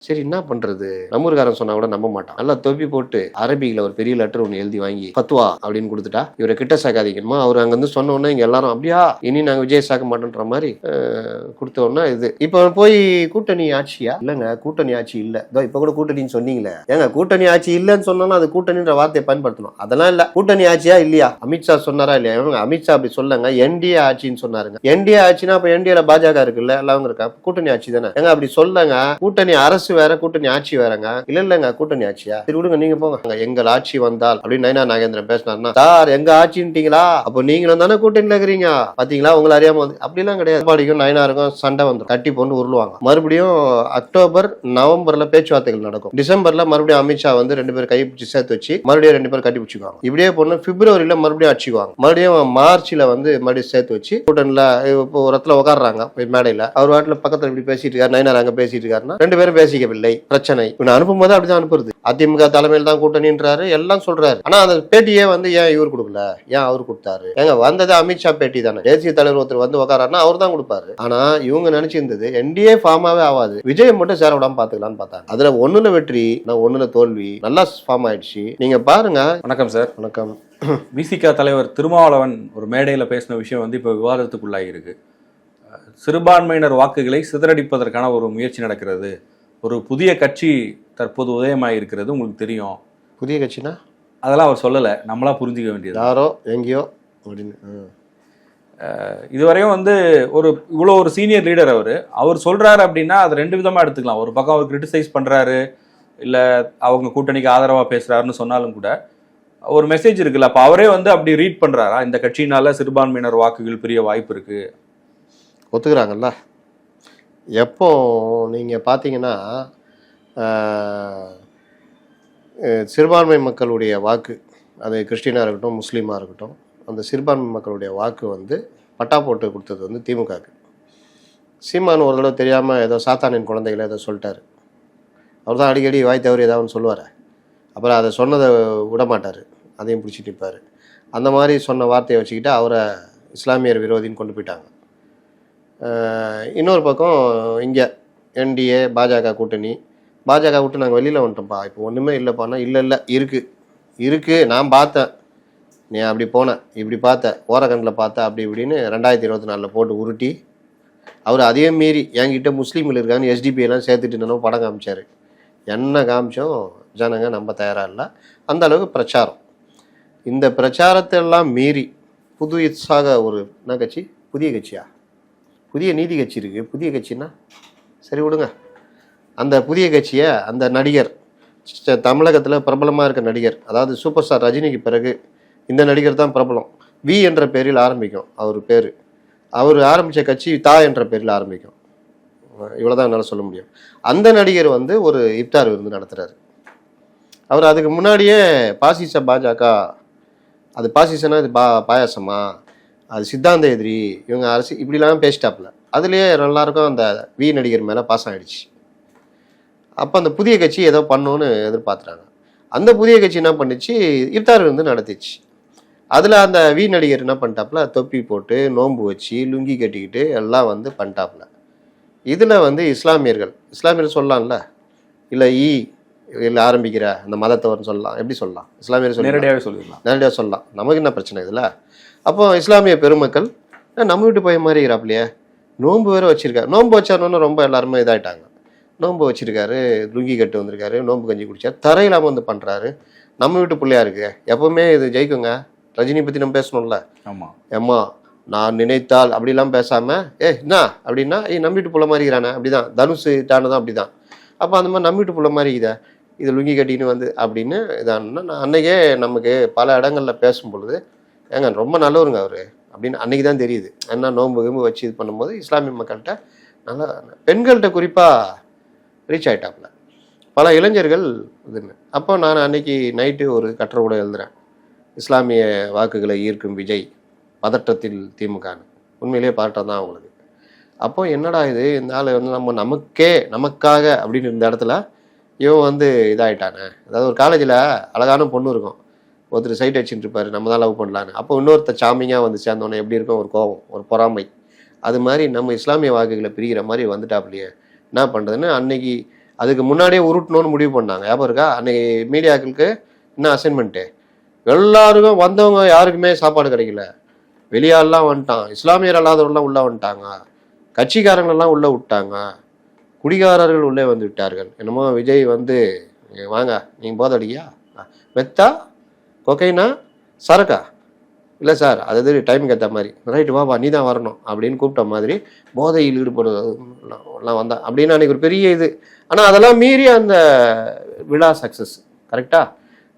சரி என்ன பண்றது, நம்மூர்காரன் சொன்னா கூட நம்ப மாட்டான். நல்லா தொப்பி போட்டு அரபிக்ல ஒரு பெரிய லெட்டர் ஒன்று எழுதி வாங்கி பத்துவா அப்படின்னு கொடுத்துட்டா இவரை கிட்ட சேர்க்காதீங்கம்மா. அவர் அங்க இருந்து சொன்ன உடனே இங்க எல்லாரும் அப்படியா இனி நாங்க விஜய் சேர்க்க மாட்டோன்ற மாதிரி கொடுத்த உடனே இது இப்ப போய் கூட்டணி ஆட்சியா? இல்லங்க கூட்டணி ஆட்சி இல்ல. இப்ப கூட கூட்டணின்னு சொன்னீங்களே, ஏங்க கூட்டணி ஆட்சி இல்லன்னு சொன்னோம்னா அது கூட்டணின்ற வார்த்தையை பயன்படுத்தணும். அதெல்லாம் இல்ல. கூட்டணி ஆட்சியா இல்லையா? அமித்ஷா சொன்னாரா இல்லையா? அமித்ஷா அப்படி சொல்லுங்க, என்டிஏ ஆட்சின்னு சொன்னாருங்க. என்டிஏ ஆட்சினா அப்ப என்டிஏல பாஜக இருக்குல்ல, எல்லாம் இருக்கா, கூட்டணி ஆட்சி தானே. ஏங்க அப்படி சொல்லுங்க. கூட்டணி அரசு வேற, கூட்டணி ஆட்சி வேறங்க. இல்லங்க கூட்டணி ஆட்சியா? சரி விடுங்க, நீங்க போங்க. எங்கள் ஆட்சி வந்தால் அப்படின்னு நயனா நாகேந்திரன் பேசினாருன்னா, சார் எங்க ஆட்சின்ட்டீங்களா, அப்போ நீங்களும் தானே கூட்டணியில இருக்கிறீங்க, பாத்தீங்களா உங்களை அறியாம வந்து. அப்படிலாம் கிடையாது. பாடிக்கும் நயனாருக்கும் சண்டை வந்துடும், தட்டி பொண்ணு உருளுவாங்க. மறுபடியும் அக்டோபர் நவம்பர்ல பேச்சுவார்த்தைகள் நடக்கும். டிசம்பர்ல மறுபடியும் அமித்ஷா வந்து 2 பேரும் கைப்பிடிச்சு சேர்த்து வச்சு மறுபடியும் 2 பேரும் கட்டி பிடிச்சிக்குவாங்க. இப்படியே பொண்ணு பிப்ரவரியில மறுபடியும் அடிச்சுக்குவாங்க. மறுபடியும் மார்ச்ல வந்து மறுபடியும் சேர்த்து வச்சு கூட்டணியில இப்போ ஒரு இடத்துல உட்காடுறாங்க மேடையில. அவர் வாட்டில பக்கத்துல இப்படி பேசிட்டு இருக்காரு, நயனார் அங்க பேசிட்டு இருக்காருன்னா 2 பேரும் பேசிக்கவில்லை, பிரச்சனை. இவனை அனுப்பும் போது அப்படிதான் அனுப்புறது. அதிமுக தலைமையில் தான் கூட்டணின்றாரு, எல்லாம் சொல்றாரு. ஆனா அந்த பேட்டியே வந்து ஏன் இவர் கொடுக்கல, ஏன் அவர் கொடுத்தாரு? ஏங்க வந்தது அமித்ஷா பேட்டி தானே. தேசிய தலைவர் ஒருத்தர் வந்து உட்காராருன்னா அவர் தான் கொடுப்பாரு. ஆனா இவங்க நினைச்சிருந்தது என்டிஏ ஃபார்மாவே ஆகாது, விஜய் மட்டும் சேர விடாம பாத்துக்கலாம்னு பார்த்தாங்க. அதுல 1ல வெற்றி, 1ல தோல்வி, நல்லா ஃபார்ம் ஆயிடுச்சு. நீங்க பாருங்க. வணக்கம் சார். வணக்கம். விசிக தலைவர் திருமாவளவன் ஒரு மேடையில பேசின விஷயம் வந்து இப்ப விவாதத்துக்குள்ளாகி இருக்கு. சிறுபான்மையினர் வாக்குகளை சிதறடிப்பதற்கான ஒரு முயற்சி நடக்கிறது. ஒரு புதிய கட்சி தற்போது உதயமாகி இருக்கிறது, உங்களுக்கு தெரியும். புதிய கட்சினா அதெல்லாம் அவர் சொல்லலை, நம்மளா புரிஞ்சிக்க வேண்டியது. யாரோ எங்கேயோ அப்படின்னு. இதுவரையும் வந்து இவ்வளோ ஒரு சீனியர் லீடர் அவர் சொல்றாரு அப்படின்னா அது 2 விதமா எடுத்துக்கலாம். ஒரு பக்கம் அவர் கிரிட்டிசைஸ் பண்றாரு, இல்லை அவங்க கூட்டணிக்கு ஆதரவா பேசுறாருன்னு சொன்னாலும் கூட ஒரு மெசேஜ் இருக்குல்ல. அப்போ அவரே வந்து அப்படி ரீட் பண்றாரா, இந்த கட்சியினால சிறுபான்மையினர் வாக்குகள் பெரிய வாய்ப்பு இருக்கு, ஒத்துக்கிறாங்கல்ல. எப்போ நீங்கள் பார்த்தீங்கன்னா சிறுபான்மை மக்களுடைய வாக்கு, அது கிறிஸ்டினாக இருக்கட்டும் முஸ்லீமாக இருக்கட்டும், அந்த சிறுபான்மை மக்களுடைய வாக்கு வந்து பட்டா போட்டு கொடுத்தது வந்து திமுகவுக்கு. சீமான் ஒரு தடவை தெரியாமல் ஏதோ சாத்தானின் குழந்தைகளை ஏதோ சொல்லிட்டாரு. அவர் தான் அடிக்கடி வாய் தவறி ஏதாவது சொல்லுவார். அப்புறம் அதை சொன்னதை விட மாட்டார், அதையும் பிடிச்சிட்டு நிற்பார். அந்த மாதிரி சொன்ன வார்த்தையை வச்சுக்கிட்டு அவரை இஸ்லாமியர் விரோதின்னு கொண்டு போயிட்டாங்க. இன்னொரு பக்கம் இங்கே என்டிஏ பாஜக கூட்டணி, பாஜக விட்டு நாங்கள் வெளியில் வந்துட்டோம்ப்பா, இப்போ ஒன்றுமே இல்லைப்பான்னா, இல்லை இருக்குது நான் பார்த்தேன், நீ அப்படி போனேன் இப்படி பார்த்த ஓரக்கண்ணில் பார்த்த அப்படி இப்படின்னு 2024 போட்டு உருட்டி அவர் அதையும் மீறி என்கிட்ட முஸ்லீமில் இருக்கான்னு எஸ்டிபி எல்லாம் சேர்த்துட்டு என்னன்னு படம் காமிச்சார். என்ன காமிச்சோம் ஜனங்க நம்ப தயாராக இல்லை. அந்த அளவுக்கு பிரச்சாரம். இந்த பிரச்சாரத்தை எல்லாம் மீறி புதுசாக ஒரு என்ன கட்சி, புதிய கட்சியா, புதிய நீதி கட்சி இருக்குது. புதிய கட்சின்னா சரி விடுங்க. அந்த புதிய கட்சியை அந்த நடிகர், தமிழகத்தில் பிரபலமாக இருக்க நடிகர், அதாவது சூப்பர் ஸ்டார் ரஜினிக்கு பிறகு இந்த நடிகர் தான் பிரபலம். வி என்ற பேரில் ஆரம்பிக்கும் அவர் பேர். அவர் ஆரம்பித்த கட்சி தா என்ற பேரில் ஆரம்பிக்கும். இவ்வளோதான் என்னால் சொல்ல முடியும். அந்த நடிகர் வந்து ஒரு இஃப்தார் விருந்து நடத்துகிறாரு. அவர் அதுக்கு முன்னாடியே பாசிச பாஜக, அது பாசிசனா இது பாயாசமா, அது சித்தாந்த எதிரி, இவங்க அரசு இப்படிலாம் பேசிட்டாப்புல. அதுலேயே எல்லாருக்கும் அந்த வி நடிகர் மேலே பாசம் ஆயிடுச்சு. அப்போ அந்த புதிய கட்சி ஏதோ பண்ணோன்னு எதிர்பார்த்துறாங்க. அந்த புதிய கட்சி என்ன பண்ணிச்சு, இஃப்தார் வந்து நடத்திச்சு. அதில் அந்த வி நடிகர் என்ன பண்ணிட்டாப்புல, தொப்பி போட்டு நோன்பு வச்சு லுங்கி கட்டிக்கிட்டு எல்லாம் வந்து பண்ணிட்டாப்புல. இதில் வந்து இஸ்லாமியர்கள் சொல்லலாம்ல, இல்லை இல்லை ஆரம்பிக்கிற அந்த மதத்தவர்னு சொல்லலாம், எப்படி சொல்லலாம், இஸ்லாமியர் சொல்லி நேரடியாக சொல்லலாம், நமக்கு என்ன பிரச்சனை இதில். அப்போ இஸ்லாமிய பெருமக்கள் நம்ம வீட்டு போய் மாதிரி இருக்கிறாப்லையே, நோன்பு வேறு வச்சிருக்காரு. நோன்பு வச்சாருன்னு ரொம்ப எல்லாருமே இதாகிட்டாங்க. நோன்பு வச்சிருக்காரு, லுங்கி கட்டு வந்திருக்காரு, நோன்பு கஞ்சி குடிச்சார், தரையில்லாமல் வந்து பண்ணுறாரு. நம்ம வீட்டு பிள்ளையா இருக்கு. எப்பவுமே இது ஜெயிக்குங்க. ரஜினி பற்றி நம்ம பேசணும்ல. ஆமாம் ஏம்மா நான் நினைத்தால் அப்படிலாம் பேசாமல் என்ன அப்படின்னா நம்ம வீட்டு புள்ள மாதிரி இருக்கிறானே அப்படிதான், தனுஷு தானதான் அப்படிதான். அப்போ அந்த மாதிரி நம்ம வீட்டு புள்ள மாதிரி இதை இது லுங்கி கட்டின்னு வந்து அப்படின்னு இதானா, நான் அன்னைக்கே நமக்கு பல இடங்களில் பேசும் பொழுது ஏங்க ரொம்ப நல்லவருங்க அவர் அப்படின்னு அன்னைக்கு தான் தெரியுது. என்ன நோன்பு கிம்பு வச்சு இது பண்ணும்போது இஸ்லாமிய மக்கள்கிட்ட நல்லா, பெண்கள்கிட்ட குறிப்பாக ரீச் ஆகிட்டாப்புல பல இளைஞர்கள் இதுன்னு. அப்போ நான் அன்னைக்கு நைட்டு ஒரு கட்டுரை கூட எழுதுறேன், இஸ்லாமிய வாக்குகளை ஈர்க்கும் விஜய், பதட்டத்தில் திமுகன்னு. உண்மையிலேயே பதட்டம் தான் அவங்களுக்கு. அப்போ என்னடா இது, இந்த ஆள் வந்து நமக்காக அப்படின்னு இந்த இடத்துல இவன் வந்து இதாகிட்டானே. அதாவது ஒரு காலேஜில் அழகான பொண்ணு இருக்கும், ஒருத்தர் சைட் அடிச்சுட்டு இருப்பாரு, நம்ம தான் லவ் பண்ணலான்னு. அப்போ இன்னொருத்தர் சாமிங்காக வந்து சேர்ந்தோன்னே எப்படி இருக்கும், ஒரு கோபம், ஒரு பொறாமை. அது மாதிரி நம்ம இஸ்லாமிய வாக்குகளை பிரிகிற மாதிரி வந்துட்டாப்லையே, என்ன பண்ணுறதுன்னு அன்னைக்கு அதுக்கு முன்னாடியே உருட்டணும்னு முடிவு பண்ணாங்க. ஞாபகம் இருக்கா? அன்னைக்கு மீடியாக்களுக்கு என்ன அசைன்மெண்ட்டு, எல்லாருக்கும் வந்தவங்க யாருக்குமே சாப்பாடு கிடைக்கல. வெளியாலாம் வந்துட்டான், இஸ்லாமியர் அல்லாதவர்கள்லாம் உள்ளே வந்துட்டாங்க, கட்சிக்காரங்களெல்லாம் உள்ளே விட்டாங்க, குடிகாரர்கள் உள்ளே வந்து விட்டார்கள். என்னமோ விஜய் வந்து வாங்க நீங்கள் போதை அடிக்கியா, மெத்தா கொக்கைனா சரக்கா, இல்லை சார் அது டைமுக்கு ஏற்ற மாதிரி, ரைட்டு வாப்பா நீ தான் வரணும் அப்படின்னு கூப்பிட்ட மாதிரி போதையில் ஈடுபடுறதுலாம் வந்தான் அப்படின்னு அன்றைக்கி ஒரு பெரிய இது. ஆனால் அதெல்லாம் மீறி அந்த விழா சக்ஸஸ். கரெக்டாக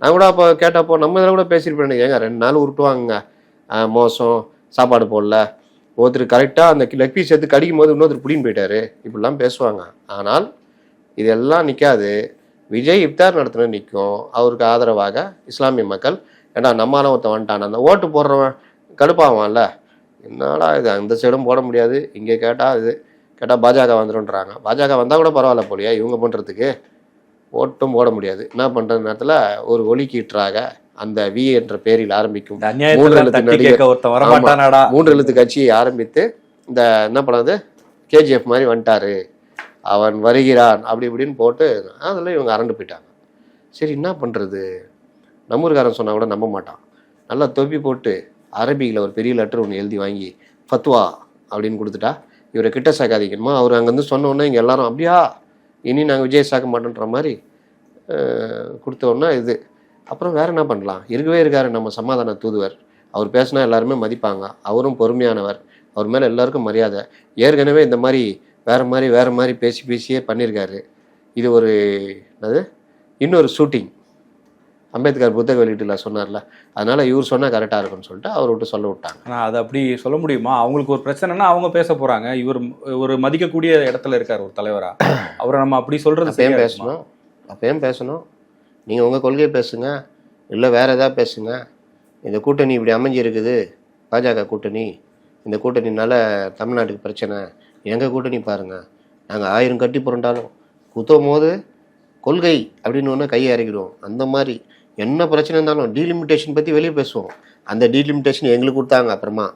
நான் கூட அப்போ கேட்டப்போ நம்ம இதில் கூட பேசியிருப்பேன், ஏங்க 2 நாள் உருட்டுவாங்க, மோசம், சாப்பாடு போடல, ஒருத்தர் கரெக்டாக அந்த லெக் பீஸ் எடுத்து கடிக்கும் போது இன்னொருத்தர் புடின்னு போயிட்டாரு, இப்படிலாம் பேசுவாங்க. ஆனால் இதெல்லாம் நிற்காது. விஜய் இஃப்தார் நடத்துன நிற்கும். அவருக்கு ஆதரவாக இஸ்லாமிய மக்கள், ஏன்னா நம்மளால ஒருத்தன் வந்துட்டான், அந்த ஓட்டு போடுறவன் கடுப்பாவான்ல, என்னடா இது அந்த சைடும் போட முடியாது, இங்கே கேட்டால் இது கேட்டால் பாஜக வந்துடும்ன்றாங்க. பாஜக வந்தால் கூட பரவாயில்ல போலியா, இவங்க பண்ணுறதுக்கு ஓட்டும் போட முடியாது. என்ன பண்ணுற நேரத்தில் ஒரு ஒலிக்கீற்றாக அந்த வி என்ற பேரில் ஆரம்பிக்கும் 3 எழுத்து கட்சியை ஆரம்பித்து இந்த என்ன பண்ணது கேஜிஎஃப் மாதிரி வந்துட்டாரு, அவன் வருகிறான் அப்படி இப்படின்னு போட்டு அதில் இவங்க அரண்டு போயிட்டாங்க. சரி என்ன பண்ணுறது, நம்மூர்காரன் சொன்னால் கூட நம்ப மாட்டான். நல்லா தொப்பி போட்டு அரபியில் ஒரு பெரிய லெட்டர் ஒன்று எழுதி வாங்கி ஃபத்வா அப்படின்னு கொடுத்துட்டா, இவரை கிட்ட சேர்க்காதீங்கம்மா, அவர் அங்கேருந்து சொன்னோன்னே இங்கே எல்லாரும் அப்படியா இனி நாங்கள் விஜய் சேர்க்க மாட்டோன்ற மாதிரி கொடுத்தோன்னா இது. அப்புறம் வேறு என்ன பண்ணலாம், இருக்கவே இருக்காரு நம்ம சமாதான தூதுவர், அவர் பேசினா எல்லாருமே மதிப்பாங்க, அவரும் பொறுமையானவர், அவர் மேலே எல்லாருக்கும் மரியாதை. ஏற்கனவே இந்த மாதிரி வேறு மாதிரி பேசியே பண்ணியிருக்காரு. இது ஒரு இன்னொரு ஷூட்டிங் அம்பேத்கர் புத்தக வெளியீட்டுல சொன்னார்ல, அதனால இவர் சொன்னால் கரெக்டாக இருக்கும்னு சொல்லிட்டு அவர் விட்டு சொல்ல விட்டாங்க. ஆனால் அது அப்படி சொல்ல முடியுமா? அவங்களுக்கு ஒரு பிரச்சனைனா அவங்க பேச போகிறாங்க, இவர் ஒரு மதிக்கக்கூடிய இடத்துல இருக்கார் ஒரு தலைவராக, அவரை நம்ம அப்படி சொல்கிறது அப்பயும் பேசணும். நீங்கள் உங்கள் கொள்கையை பேசுங்க, இல்லை வேறு எதாவது பேசுங்க. இந்த கூட்டணி இப்படி அமைஞ்சிருக்குது, பாஜக கூட்டணி, இந்த கூட்டணினால தமிழ்நாட்டுக்கு பிரச்சனை, எங்கள் கூட்டணி பாருங்கள், நாங்கள் 1000 கட்டி புரண்டாலும் குத்தும் போது கொள்கை அப்படின்னு ஒன்று கையை இறக்கிடுவோம். அந்த மாதிரி என்ன பிரச்சனை இருந்தாலும் டீலிமிட்டேஷன் பற்றி வெளியே பேசுவோம். அந்த டீலிமிட்டேஷன் எங்களுக்கு கொடுத்தாங்க, அப்புறமா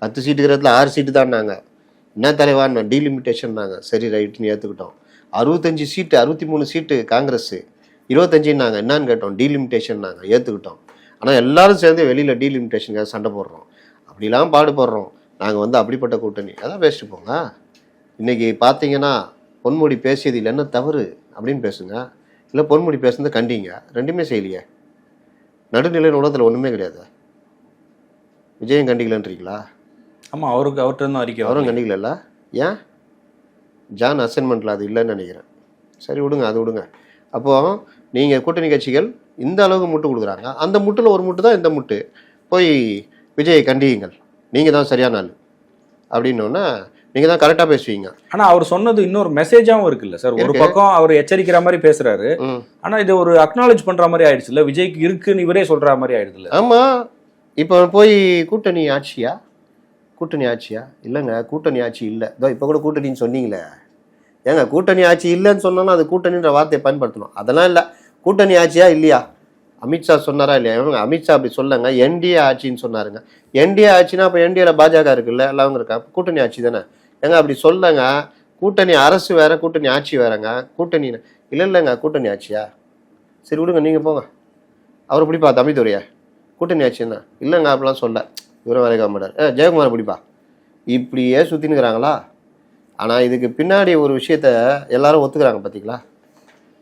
10 சீட்டு இருக்கிறதுல 6 சீட்டு தான் நாங்கள், என்ன தலைவான்னு டீலிமிட்டேஷன் நாங்கள் சரி ரைட்டுன்னு ஏற்றுக்கிட்டோம். 65 சீட்டு 63 சீட்டு காங்கிரஸ், 25 நாங்கள் என்னன்னு கேட்டோம், டீலிமிட்டேஷன் நாங்கள் ஏற்றுக்கிட்டோம். ஆனால் எல்லாரும் சேர்ந்து வெளியில் டீலிமிட்டேஷனுக்காக சண்டை போடுறோம், அப்படிலாம் பாடுபடுறோம். நாங்கள் அப்படிப்பட்ட கூட்டணி, அதான் பேசிட்டு போங்க. இன்றைக்கி பார்த்தீங்கன்னா பொன்முடி பேசியது இல்லை என்ன தவறு அப்படின்னு பேசுங்க, இல்லை பொன்முடி பேசுனது கண்டிங்க, ரெண்டுமே செய்யலையே. நடுநிலை உலகத்தில் ஒன்றுமே கிடையாது. விஜயம் கண்டிக்கலன்றீங்களா? ஆமாம், அவர்கிட்ட இருந்தும் அறிக்கை, அவரும் கண்டிக்கல. ஏன் ஜான் அசைன்மெண்ட்டில் அது இல்லைன்னு நினைக்கிறேன். சரி விடுங்க, அது விடுங்க. அப்போது நீங்கள் கூட்டணி கட்சிகள் இந்த அளவுக்கு முட்டு கொடுக்குறாங்க, அந்த முட்டில் ஒரு முட்டு தான் இந்த முட்டு, போய் விஜயை கண்டியுங்கள், நீங்கள் தான் சரியான ஆள் அப்படின்னோன்னா நீங்கள் தான் கரெக்டாக பேசுவீங்க. ஆனால் அவர் சொன்னது இன்னொரு மெசேஜாகவும் இருக்குல்ல சார், ஒரு பக்கம் அவர் எச்சரிக்கிற மாதிரி பேசுகிறாரு, ஆனால் இது ஒரு அக்னாலேஜ் பண்ணுற மாதிரி ஆயிடுச்சு இல்லை, விஜய்க்கு இருக்குன்னு இவரே சொல்கிற மாதிரி ஆயிடுது இல்லை? ஆமாம், இப்போ போய் கூட்டணி ஆட்சியா இல்லைங்க, கூட்டணி ஆட்சி இல்லை. இதோ இப்போ கூட கூட்டணின்னு சொன்னீங்களே, ஏங்க கூட்டணி ஆட்சி இல்லைன்னு சொன்னோன்னா அது கூட்டணின்ற வார்த்தையை பயன்படுத்தணும். அதெல்லாம் இல்லை, கூட்டணி ஆட்சியா இல்லையா, அமித்ஷா சொன்னாரா இல்லையா? இவங்க அமித்ஷா அப்படி சொல்லுங்க, என்டிஏ ஆட்சின்னு சொன்னாருங்க. என்டிஏ ஆட்சினா அப்போ என்டிஏல பாஜக இருக்குல்ல, எல்லாம் இருக்கா, கூட்டணி ஆட்சி தானே. ஏங்க அப்படி சொல்லுங்க, கூட்டணி அரசு வேற கூட்டணி ஆட்சி வேறங்க. கூட்டணி இல்லைங்க, கூட்டணி ஆட்சியா, சரி விடுங்க, நீங்கள் போங்க. அவர் பிடிப்பா தம்பிதுரையா, கூட்டணி ஆட்சி என்ன இல்லைங்க அப்படிலாம் சொல்ல, இவரும் வேலைக்கு மாட்டார். ஜெயக்குமார் பிடிப்பா, இப்படியே சுற்றினுக்கிறாங்களா? ஆனால் இதுக்கு பின்னாடி ஒரு விஷயத்த எல்லாரும் ஒத்துக்கிறாங்க பார்த்தீங்களா?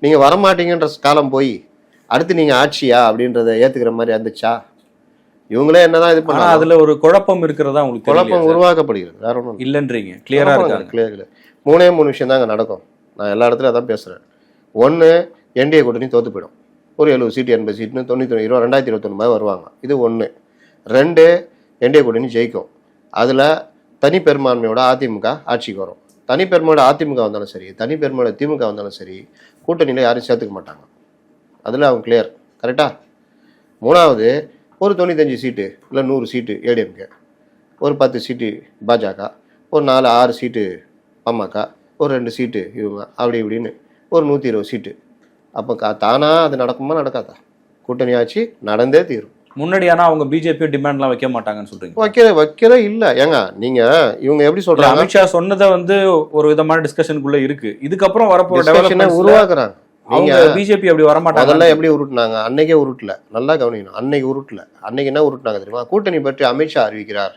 நீங்கள் வரமாட்டீங்கன்ற காலம் போய் அடுத்து நீங்கள் ஆட்சியா அப்படின்றத ஏற்றுக்கிற மாதிரி இருந்துச்சா? இவங்களே என்னதான் இது பண்ணா அதில் ஒரு குழப்பம் இருக்கிறதா உங்களுக்கு? குழப்பம் உருவாக்கப்படுகிறது, வேற ஒன்றும் இல்லைன்றீங்க, கிளியராக இருக்காங்க. கிளியர் 3 விஷயம் தாங்க நடக்கும். நான் எல்லா இடத்துலையும் அதான் பேசுகிறேன். 1, என்டிஏ கூட்டணி தோற்று போயிடும், ஒரு 70 சீட்டு 80 சீட்டுன்னு 2021 மாதிரி வருவாங்க, இது 1. 2, என்டிஏ கூட்டணி ஜெயிக்கும், அதில் தனி பெரும்பான்மையோட அதிமுக ஆட்சிக்கு வரும். தனி பெருமையோட அதிமுக வந்தாலும் சரி, தனி பெருமையோட திமுக வந்தாலும் சரி, கூட்டணியில் யாரும் சேர்த்துக்க மாட்டாங்க, அதில் அவங்க கிளியர். கரெக்டாக? 3வது, ஒரு 95 சீட்டு இல்லை 100 சீட்டு ஏடிஎம்கே, ஒரு 10 சீட்டு பாஜக, ஒரு 4-6 சீட்டு பாமக, ஒரு 2 சீட்டு இவங்க, அப்படி இப்படின்னு ஒரு 120 சீட்டு. அப்போ தானா அது நடக்குமா நடக்காதா? கூட்டணி ஆட்சி நடந்தே தீரும். முன்னாடி ஆனா அவங்க பிஜேபி டிமாண்ட்லாம் வைக்க மாட்டாங்கன்னு சொல்றீங்க. வைக்கிற இல்ல ஏங்க நீங்க இவங்க எப்படி சொல்றாங்க, அமித்ஷா சொன்னதை வந்து ஒரு விதமான டிஸ்கஷனுக்குள்ள இருக்கு. இதுக்கப்புறம் வரப்போற discussion-அ டெவலப்மெண்ட்ஸ் உருவாக்குறாங்க. அவங்க பிஜேபி அப்படி வர மாட்டாங்க. அதெல்லாம் எப்படி உருட்டுனாங்க, அன்னைக்கே உருட்டல, நல்லா கவனிக்கணும். அன்னைக்கு உருட்டல. அன்னைக்கு என்ன உருட்டுனாங்க தெரியுமா, கூட்டணி பற்றி அமித்ஷா அறிவிக்கிறார்,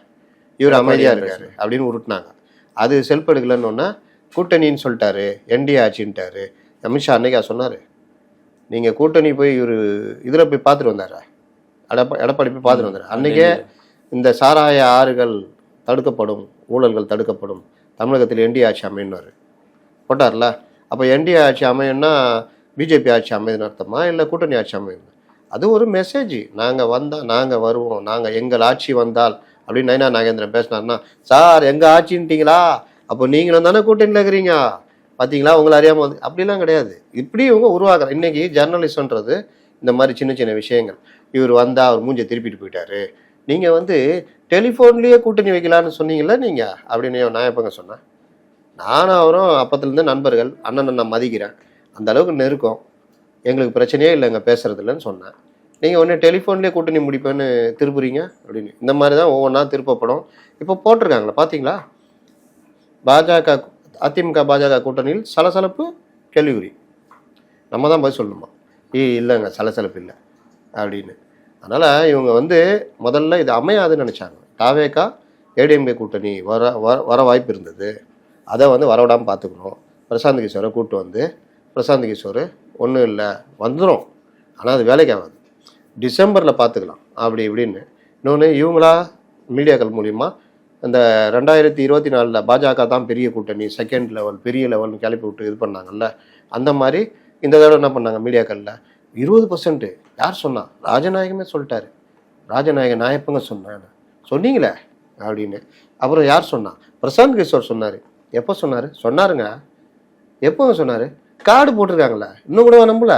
இவர் அமைதியா இருக்காரு அப்படின்னு உருட்டுனாங்க. அது செல்ஃப் எடுக்கலன்னு கூட்டணின்னு சொல்லிட்டாரு, என்டிஏ ஆட்சின்ட்டாரு. அமித்ஷா அன்னைக்கா சொன்னாரு, நீங்க கூட்டணி போய் இவர் இதுல போய் பார்த்துட்டு வந்தாரா, எடப்பாடி போய் பார்த்துட்டு வந்தாரு. அன்னைக்கே இந்த சாராய ஆறுகள் தடுக்கப்படும், ஊழல்கள் தடுக்கப்படும், தமிழகத்தில் என்டிஏ ஆட்சி அமையினாரு போட்டார்ல. அப்போ என்டிஏ ஆட்சி அமையும்னா பிஜேபி ஆட்சி அமைதுன்னு அர்த்தமா, இல்லை கூட்டணி ஆட்சி அமையும்? அது ஒரு மெசேஜ். நாங்கள் வந்தால் நாங்கள் வருவோம், நாங்கள் எங்கள் ஆட்சி வந்தால் அப்படின்னு நயனா நாகேந்திரன் பேசினார்னா, சார் எங்கள் ஆட்சின்ட்டிங்களா, அப்போ நீங்களும் தானே கூட்டணியில் இருக்கிறீங்க, பார்த்தீங்களா உங்களை அறியாமல் வந்து, அப்படிலாம் கிடையாது. இப்படி இவங்க உருவாக்குற இன்னைக்கு ஜெர்னலிஸ்ட்ன்றது இந்த மாதிரி சின்ன சின்ன விஷயங்கள். இவர் வந்தால் அவர் மூஞ்சை திருப்பிட்டு போயிட்டாரு, நீங்கள் டெலிஃபோன்லேயே கூட்டணி வைக்கலான்னு சொன்னீங்களா நீங்கள் அப்படின்னு நான் எப்போங்க சொன்னேன்? நானும் அவரும் அப்பத்துலேருந்து நண்பர்கள், அண்ணன் நான் மதிக்கிறேன், அந்த அளவுக்கு நெருக்கம், எங்களுக்கு பிரச்சனையே இல்லைங்க பேசுறதுலன்னு சொன்னேன். நீங்கள் ஒன்று டெலிஃபோன்லேயே கூட்டணி முடிப்பேன்னு திருப்புறீங்க அப்படின்னு. இந்த மாதிரி தான் ஒவ்வொன்றா திருப்பப்படும். இப்போ போட்டிருக்காங்களா பார்த்தீங்களா, பாஜக அதிமுக பாஜக கூட்டணியில் சலசலப்பு கேள்விக்குறி. நம்ம தான் பதில் சொல்லணுமா, இல்லைங்க சலசலப்பு இல்லை அப்படின்னு. அதனால் இவங்க முதல்ல இது அமையாதுன்னு நினச்சாங்க. தாவேகா ஏடிஎம்கே கூட்டணி வர வாய்ப்பு இருந்தது, அதை வரவிடாமல் பார்த்துக்கணும். பிரசாந்த் கிஷோரை கூப்பிட்டு பிரசாந்த் கிஷோர் ஒன்றும் இல்லை வந்துடும், ஆனால் அது வேலைக்கு ஆகாது, டிசம்பரில் பார்த்துக்கலாம் அப்படி இப்படின்னு. இன்னொன்று இவங்களா மீடியாக்கள் மூலிமா இந்த 2024 பாஜக தான் பெரிய கூட்டணி, செகண்ட் லெவல் பெரிய லெவல்னு கிளப்பி விட்டு இது பண்ணாங்கல்ல, அந்த மாதிரி இந்த தடவை என்ன பண்ணாங்க மீடியாக்களில் 20% யார் சொன்னா, ராஜநாயகமே சொல்லிட்டாரு. ராஜநாயகன் நான் எப்போங்க சொன்னேன், சொன்னீங்களே அப்படின்னு. அப்புறம் யார் சொன்னா, பிரசாந்த் கிஷோர் சொன்னார். எப்போ சொன்னாருங்க, எப்போங்க சொன்னார்? கார்டு போட்டிருக்காங்களே, இன்னும் கூட நம்பல,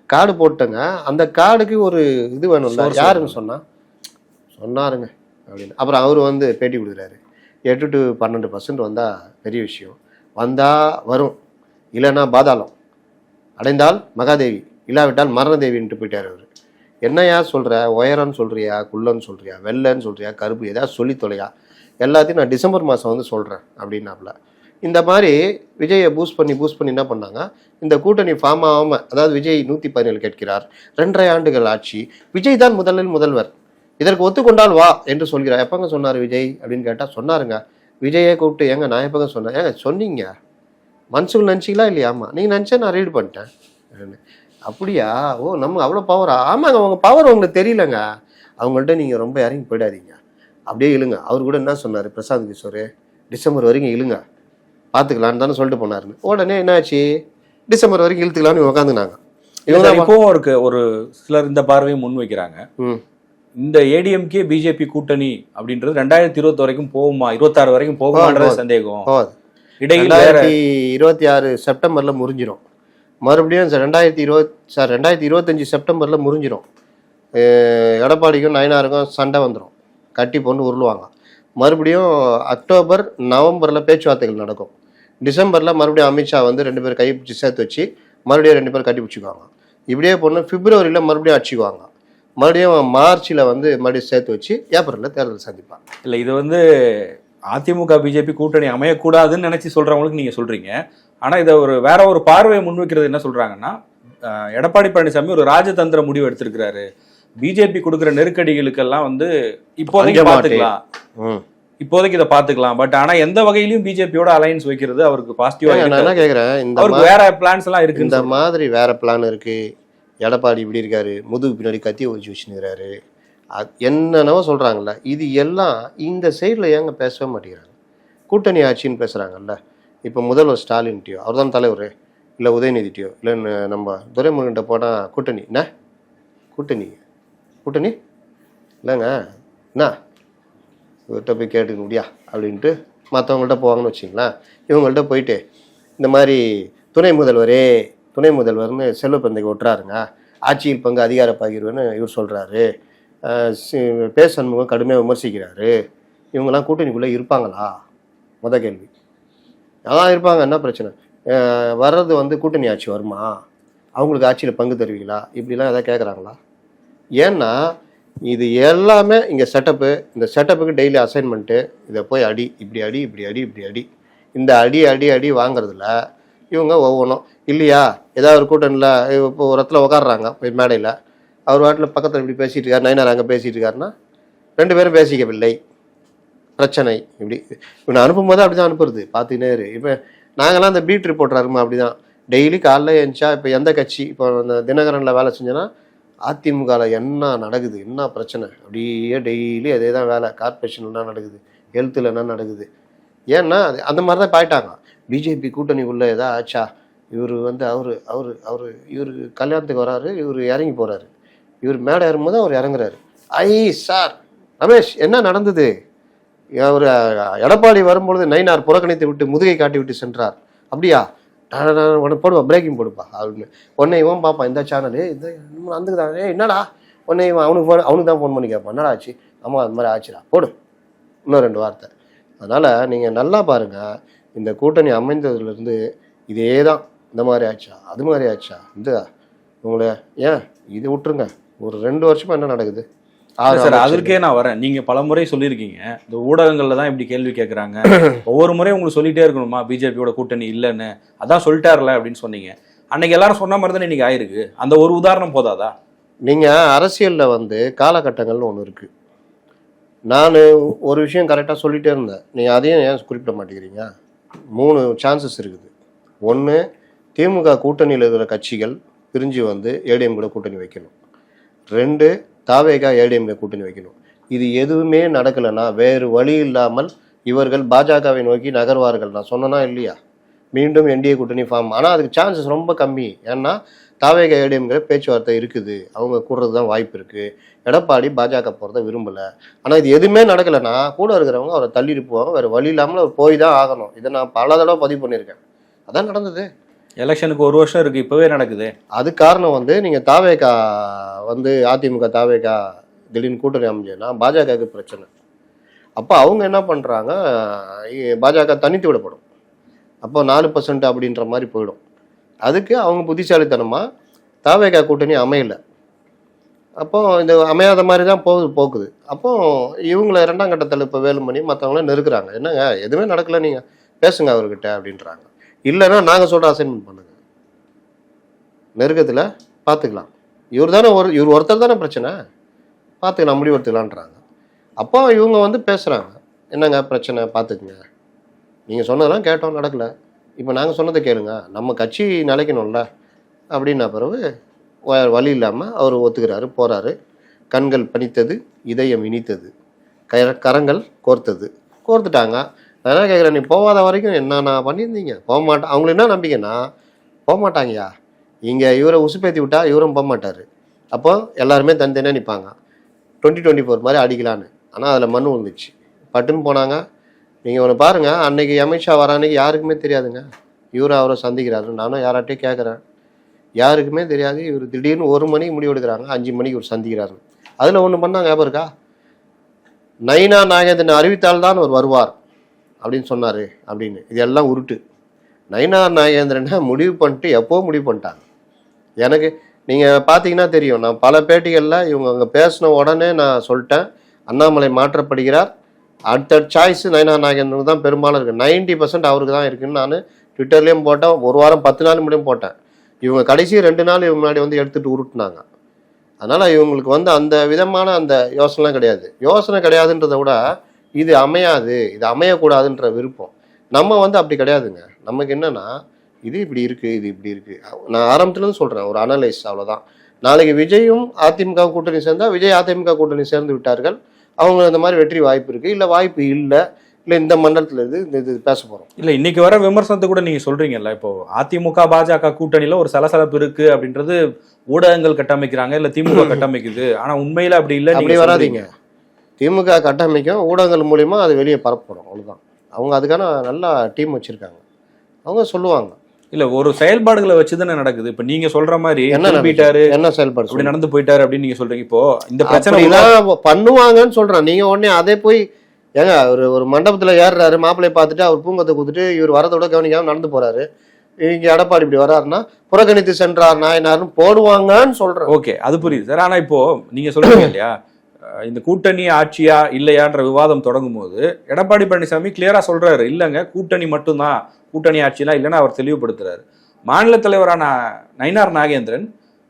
கார்டு போட்டங்க, அந்த கார்டுக்கு ஒரு இது வேணும்ல, யாருன்னு சொன்னாருங்க அப்படின்னு. அப்புறம் அவர் பேட்டி கொடுக்குறாரு, 8 to 12% வந்தால் பெரிய விஷயம், வந்தால் வரும், இல்லைன்னா பாதாளம், அடைந்தால் மகாதேவி, இல்லாவிட்டால் மரணதேவின்ட்டு போயிட்டார் அவர். என்னையா சொல்கிற, உயரன்னு சொல்கிறியா, குள்ளன்னு சொல்கிறியா, வெள்ளைன்னு சொல்கிறியா, கருப்பு, ஏதாவது சொல்லி தொலையா, எல்லாத்தையும் நான் டிசம்பர் மாதம் சொல்கிறேன் அப்படின்னாப்புல. இந்த மாதிரி விஜயை பூஸ்ட் பண்ணி என்ன பண்ணாங்க, இந்த கூட்டணி ஃபார்ம் ஆகாமல், அதாவது விஜய் 117 கேட்கிறார், 2.5 ஆண்டுகள் ஆட்சி, விஜய் தான் முதல்வர், இதற்கு ஒத்துக்கொண்டால் வா என்று சொல்கிறார். எப்போங்க சொன்னார் விஜய் அப்படின்னு கேட்டால் சொன்னாருங்க. விஜயை கூப்பிட்டு ஏங்க நான் எப்போங்க சொன்னேன், ஏங்க சொன்னீங்க மனசுக்குள்ள நினச்சிங்களா இல்லையா? ஆமாம் நீங்கள் நினச்சா நான் ரீட் பண்ணிட்டேன். அப்படியா, ஓ நம்ம அவ்வளோ பவரா? ஆமாங்க, அவங்க பவர் உங்களுக்கு தெரியலங்க, அவங்கள்ட்ட நீங்கள் ரொம்ப இறங்கி போயிடாதீங்க, அப்படியே இழுங்க. அவர் கூட என்ன சொன்னார் பிரசாந்த் கிஷோர், டிசம்பர் வரைக்கும் இழுங்க பார்த்துக்கலான்னு தானே சொல்லிட்டு போனாருன்னு. உடனே என்னாச்சு, டிசம்பர் வரைக்கும் இழுத்துக்கலான்னு உட்காந்துனாங்க. இவங்க இப்போவும் இருக்கு ஒரு சிலர் இந்த பார்வையை முன் வைக்கிறாங்க. இந்த ஏடிஎம்கே பிஜேபி கூட்டணி அப்படின்றது 2020 வரைக்கும் போகுமா, 26 வரைக்கும் போகுமான்றது சந்தேகம். இடையில் 2026 செப்டம்பர்ல முறிஞ்சிடும், மறுபடியும் 2025 செப்டம்பர்ல முறிஞ்சிடும். எடப்பாடிக்கும் நயனாருக்கும் சண்டை வந்துடும், கட்டி போட்டு உருளுவாங்க. மறுபடியும் அக்டோபர் நவம்பரில் பேச்சுவார்த்தைகள் நடக்கும். டிசம்பரில் மறுபடியும் அமித்ஷா 2 பேர் கை பிடிச்சி சேர்த்து வச்சு மறுபடியும் 2 பேர் கட்டி பிடிச்சிக்குவாங்க. இப்படியே போன பிப்ரவரியில் மறுபடியும் அடிச்சுக்குவாங்க, மறுபடியும் மார்ச்சில் மறுபடியும் சேர்த்து வச்சு ஏப்ரலில் தேர்தல் சந்திப்பாங்க. இல்லை இது அதிமுக பிஜேபி கூட்டணி அமையக்கூடாதுன்னு நினச்சி சொல்கிறவங்களுக்கு நீங்கள் சொல்கிறீங்க. ஆனால் இதை வேற ஒரு பார்வையை முன்வைக்கிறது என்ன சொல்கிறாங்கன்னா, எடப்பாடி பழனிசாமி ஒரு ராஜதந்திர முடிவு எடுத்திருக்கிறாரு, பிஜேபி கொடுக்குற நெருக்கடிகளுக்கெல்லாம் இப்போதைக்கு பார்த்துக்கலாம், இப்போதைக்கு இதை பார்த்துக்கலாம், பட் ஆனால் எந்த வகையிலையும் பிஜேபியோட அலையன்ஸ் வைக்கிறது அவருக்கு பாசிட்டிவா. நான் என்ன கேட்குறேன், அவருக்கு வேற பிளான்ஸ் எல்லாம் இருக்கு, இந்த மாதிரி வேற பிளான் இருக்கு. எடப்பாடி இப்படி இருக்காரு, முதுகு பின்னாடி கத்தியை வச்சு வச்சுருக்கிறாரு, என்னென்னவோ சொல்றாங்கல்ல, இது எல்லாம் இந்த சைடில் ஏங்க பேசவே மாட்டேங்கிறாங்க. கூட்டணி ஆட்சின்னு பேசுறாங்கல்ல. இப்போ முதல்வர் ஸ்டாலின்ட்டியோ, அவர் தான் தலைவர், இல்லை உதயநிதிட்டியோ, இல்லை நம்ம துரைமுருகன்கிட்ட போனால் கூட்டணி என்ன கூட்டணி இல்லைங்க, என்ன இவர்கிட்ட போய் கேட்டுக்க முடியா அப்படின்ட்டு மற்றவங்கள்ட்ட போவாங்கன்னு வச்சிங்களேன். இவங்கள்ட்ட போயிட்டு இந்த மாதிரி துணை முதல்வர்னு செல்வப்பந்தைக்கு ஒட்டுறாருங்க, ஆட்சியில் பங்கு அதிகார பகிர்வுன்னு இவர் சொல்கிறாரு, சண்முகம் கடுமையாக விமர்சிக்கிறாரு, இவங்கெல்லாம் கூட்டணிக்குள்ளே இருப்பாங்களா? முத கேள்வி. அதான் இருப்பாங்க, என்ன பிரச்சனை, வர்றது கூட்டணி ஆட்சி வருமா, அவங்களுக்கு ஆட்சியில் பங்கு தருவீங்களா, இப்படிலாம் எதாவது கேட்குறாங்களா? ஏன்னா இது எல்லாமே இங்கே செட்டப்பு. இந்த செட்டப்புக்கு டெய்லி அசைன்மெண்ட்டு. இதை போய் அடி, இப்படி அடி, இப்படி அடி, இப்படி அடி. இந்த அடி அடி அடி வாங்குறதுல இவங்க ஒவ்வொன்றும் இல்லையா, ஏதாவது ஒரு கூட்டணியில் இப்போ ஒரு இடத்துல உட்காடுறாங்க போய் மேடையில், அவர் வாட்டில் பக்கத்தில் இப்படி பேசிகிட்டு இருக்காரு, நைனார் அங்கே பேசிகிட்டு இருக்காருன்னா 2 பேரும் பேசிக்கவில்லை, பிரச்சனை. இப்படி இவனை அனுப்பும்போது அப்படி தான் அனுப்புறது, பார்த்துக்கினே இரு. இப்போ நாங்களாம் அந்த பீட் ரிப்போர்ட்டருமா அப்படி தான் டெய்லி காலைல எழுந்துச்சா, இப்போ எந்த கட்சி, இப்போ அந்த தினகரனில் வேலை செஞ்சோன்னா அதிமுகவில் என்ன நடக்குது, என்ன பிரச்சனை, அப்படியே டெய்லி அதே தான் வேலை. கார்பரேஷன் என்ன நடக்குது, ஹெல்த்தில் என்ன நடக்குது. ஏன்னா அது அந்த மாதிரி தான் பாயிட்டாங்க. பிஜேபி கூட்டணிக்குள்ளே எதாவது ஆச்சா, இவர் வந்து அவர் இவர் கல்யாணத்துக்கு வராரு, இவர் இறங்கி போகிறாரு, இவர் மேடை ஏறும்போது அவர் இறங்குறாரு. சார் ரமேஷ் என்ன நடந்தது, அவர் எடப்பாடி வரும்பொழுது நயினார் புறக்கணித்து விட்டு முதுகை காட்டி விட்டு சென்றார், அப்படியா, உடனே போடுவா, பிரேக்கிங் போடுப்பா அப்படின்னு. உடனே இவன் பார்ப்பான், இந்த சேனலு இந்த அந்துக்கு தான், என்னடா, உடனே இவன் அவனுக்கு தான் ஃபோன் பண்ணி கேட்பான், என்னடா ஆச்சு, ஆமாம் அது மாதிரி ஆச்சுடா, போடு இன்னும் 2 வார்த்தை. அதனால் நீங்கள் நல்லா பாருங்கள், இந்த கூட்டணி அமைந்ததுலேருந்து இதே தான். இந்த மாதிரி ஆச்சா, அது மாதிரி ஆச்சா, இந்த உங்களை ஏன் இது விட்டுருங்க. ஒரு 2 வருஷமாக என்ன நடக்குது சார்? அதற்கே நான் வரேன். நீங்க பல முறை சொல்லியிருக்கீங்க, இந்த ஊடகங்கள்ல தான் இப்படி கேள்வி கேட்கறாங்க, ஒவ்வொரு முறையும் உங்களுக்கு சொல்லிட்டே இருக்கணுமா பிஜேபியோட கூட்டணி இல்லைன்னு, அதான் சொல்லிட்டார்ல அப்படின்னு சொன்னீங்க. அன்னைக்கு எல்லாரும் சொன்ன மாதிரி தானே இன்னைக்கு ஆயிருக்கு. அந்த ஒரு உதாரணம் போதாதா? நீங்க அரசியல்ல வந்து காலகட்டங்கள்னு ஒன்று இருக்கு. நான் ஒரு விஷயம் கரெக்டாக சொல்லிட்டே இருந்தேன், நீங்க அதையும் ஏன் குறிப்பிட மாட்டேங்கிறீங்க? 3 சான்சஸ் இருக்குது. 1, திமுக கூட்டணியில் இருக்கிற கட்சிகள் பிரிஞ்சு வந்து ஏடிஎம் கூட கூட்டணி வைக்கணும். 2, தாவேகா ஏடிஎம்ல கூட்டணி வைக்கணும். இது எதுவுமே நடக்கலைன்னா வேறு வழி இல்லாமல் இவர்கள் பாஜகவை நோக்கி நகர்வார்கள். நான் சொன்னனா இல்லையா, மீண்டும் என்டிஏ கூட்டணி ஃபார்ம். ஆனால் அதுக்கு சான்சஸ் ரொம்ப கம்மி. ஏன்னா தாவேகா ஏடிஎம்கிற பேச்சுவார்த்தை இருக்குது, அவங்க கூடுறது தான் வாய்ப்பு இருக்குது. எடப்பாடி பாஜக போகிறத விரும்பலை. ஆனால் இது எதுவுமே நடக்கலைன்னா கூட இருக்கிறவங்க அவரை தள்ளிட்டு போவாங்க, வேறு வழி இல்லாமல் அவர் போய் தான் ஆகணும். இதை நான் பல தடவை பதிவு பண்ணியிருக்கேன். அதான் நடந்தது. எலெக்ஷனுக்கு 1 வருஷம் இருக்கு, இப்பவே நடக்குது. அது காரணம் வந்து நீங்க தாவேகா வந்து அதிமுக தாவேகா திடீர்னு கூட்டணி அமைஞ்சதுன்னா பாஜகவுக்கு பிரச்சனை. அப்போ அவங்க என்ன பண்றாங்க, பாஜக தனித்து விடப்படும். அப்போ 4% அப்படின்ற மாதிரி போயிடும். அதுக்கு அவங்க புத்திசாலித்தனமா தாவேகா கூட்டணி அமையல. அப்போ இந்த அமையாத மாதிரி தான் போக்குது. அப்போ இவங்களை 2ஆம் கட்டத்தில் இப்போ வேலுமணி மற்றவங்களாம் நெருக்குறாங்க. என்னங்க எதுவுமே நடக்கல, நீங்க பேசுங்க அவர்கிட்ட அப்படின்றாங்க. இல்லைன்னா நாங்கள் சொல்கிற அசைன்மெண்ட் பண்ணுங்க, நெருக்கத்தில் பார்த்துக்கலாம். இவர் ஒருத்தர் தானே பிரச்சனை, பார்த்துக்கலாம், முடிவெடுத்துக்கலான்றாங்க. அப்போ இவங்க வந்து பேசுகிறாங்க, என்னங்க பிரச்சனை பார்த்துக்குங்க, நீங்கள் சொன்னதெல்லாம் கேட்டோம் நடக்கலை, இப்போ நாங்கள் சொன்னதை கேளுங்க, நம்ம கட்சி நிலைக்கணும்ல அப்படின்ன பிறகு வழி இல்லாமல் அவர் ஒத்துக்கிறாரு, போகிறாரு. கண்கள் பனித்தது, இதயம் இனித்தது, கரங்கள் கோர்த்துட்டாங்க. நான் என்ன கேட்குறேன், நீ போகாத வரைக்கும் என்ன பண்ணியிருந்தீங்க? போக மாட்டேன். அவங்களுக்கு என்ன நம்பிக்கைன்னா போக மாட்டாங்கயா, இங்கே இவரை உசுப்பேற்றி விட்டா இவரும் போக மாட்டார். அப்போ எல்லாருமே தனித்தனியாக நிற்பாங்க, 2024 மாதிரி அடிக்கலான்னு. ஆனால் அதில் மண் விழுந்துச்சு, பட்டுன்னு போனாங்க. நீங்கள் ஒன்று பாருங்கள், அன்னைக்கு அமித்ஷா வர அன்னைக்கு யாருக்குமே தெரியாதுங்க இவரை அவரை சந்திக்கிறாரு. நானும் யார்கிட்டையும் கேட்குறேன், யாருக்குமே தெரியாது. இவர் திடீர்னு 1 மணிக்கு முடிவு எடுக்கிறாங்க, 5 மணிக்கு இவர் சந்திக்கிறாரு. அதில் ஒன்று பண்ணாங்க ஞாபகம் இருக்கா, நயினா நாகேந்திரன் அறிவித்தால்தான் அவர் வருவார் அப்படின்னு சொன்னார் அப்படின்னு. இதெல்லாம் உருட்டு. நயினா நாகேந்திரனை முடிவு பண்ணிட்டு எப்போ முடிவு பண்ணிட்டாங்க. எனக்கு நீங்கள் பார்த்தீங்கன்னா தெரியும், நான் பல பேட்டிகளில் இவங்க அங்கே பேசின உடனே நான் சொல்லிட்டேன், அண்ணாமலை மாற்றப்படுகிறார், அடுத்த சாய்ஸ் நயினா நாகேந்திரனுக்கு தான் பெரும்பாலும் இருக்குது, 90% அவருக்கு தான் இருக்குன்னு நான் ட்விட்டர்லேயும் போட்டேன். 1 வாரம் 10 நாள் முடியும் போட்டேன். இவங்க கடைசி 2 நாள் இவங்க முன்னாடி வந்து எடுத்துகிட்டு உருட்டுனாங்க. அதனால் இவங்களுக்கு வந்து அந்த விதமான அந்த யோசனைலாம் கிடையாது. யோசனை கிடையாதுன்றதை விட இது அமையாது, இது அமையக்கூடாதுன்ற விருப்பம். நம்ம வந்து அப்படி கிடையாதுங்க. நமக்கு என்னன்னா இது இப்படி இருக்குது, இது இப்படி இருக்குது. நான் ஆரம்பத்துலேருந்து சொல்கிறேன், ஒரு அனலைஸ், அவ்வளோதான். நாளைக்கு விஜயும் அதிமுக கூட்டணி சேர்ந்தால் விஜய் அதிமுக கூட்டணி சேர்ந்து விட்டார்கள், அவங்க இந்த மாதிரி வெற்றி வாய்ப்பு இருக்குது, இல்லை வாய்ப்பு இல்லை, இல்லை இந்த மண்டலத்தில் இது பேச போகிறோம். இல்லை இன்னைக்கு வர விமர்சனத்தை கூட நீங்கள் சொல்கிறீங்கல்ல, இப்போ அதிமுக பாஜக கூட்டணியில் ஒரு சலசலப்பு இருக்குது அப்படின்றது ஊடகங்கள் கட்டமைக்கிறாங்க, இல்லை திமுக கட்டமைக்குது. ஆனால் உண்மையில் அப்படி இல்லை, அப்படி வராதிங்க. திமுக கட்டமைக்கும், ஊடகங்கள் மூலிமா அது வெளியே பரப்பப்படும், அவ்வளோதான். அவங்க அதுக்கான நல்ல டீம் வச்சுருக்காங்க, அவங்க சொல்லுவாங்க. இல்லை ஒரு செயல்பாடுகளை வச்சு தானே நடக்குது. இப்போ நீங்கள் சொல்கிற மாதிரி என்ன செயல்பாடு அப்படி நடந்து போயிட்டாரு அப்படின்னு நீங்கள் சொல்கிறீங்க. இப்போ இந்த பிரச்சனை பண்ணுவாங்கன்னு சொல்கிறேன். நீங்கள் உடனே அதே போய் ஏங்க ஒரு மண்டபத்தில் ஏறுறாரு, மாப்பிள்ளையை பார்த்துட்டு அவர் பூங்கத்தை கொடுத்துட்டு இவர் வரதோட கவனிக்காமல் நடந்து போகிறாரு. இங்கே எடப்பாடி இப்படி வராருன்னா புறக்கணித்து சென்றார் நாயனார்னு போடுவாங்கன்னு சொல்கிறேன். ஓகே, அது புரியுது சார். ஆனால் இப்போ நீங்கள் சொல்கிறீங்க இல்லையா, இந்த கூட்டணி ஆட்சியா இல்லையான்ற விவாதம் தொடங்கும் போது எடப்பாடி பழனிசாமி கிளியரா சொல்றாரு, இல்லைங்க கூட்டணி மட்டும்தான், கூட்டணி ஆட்சிலாம் இல்லைன்னு அவர் தெளிவுபடுத்துறாரு. மாநில தலைவரான நயினார் நாகேந்திரன்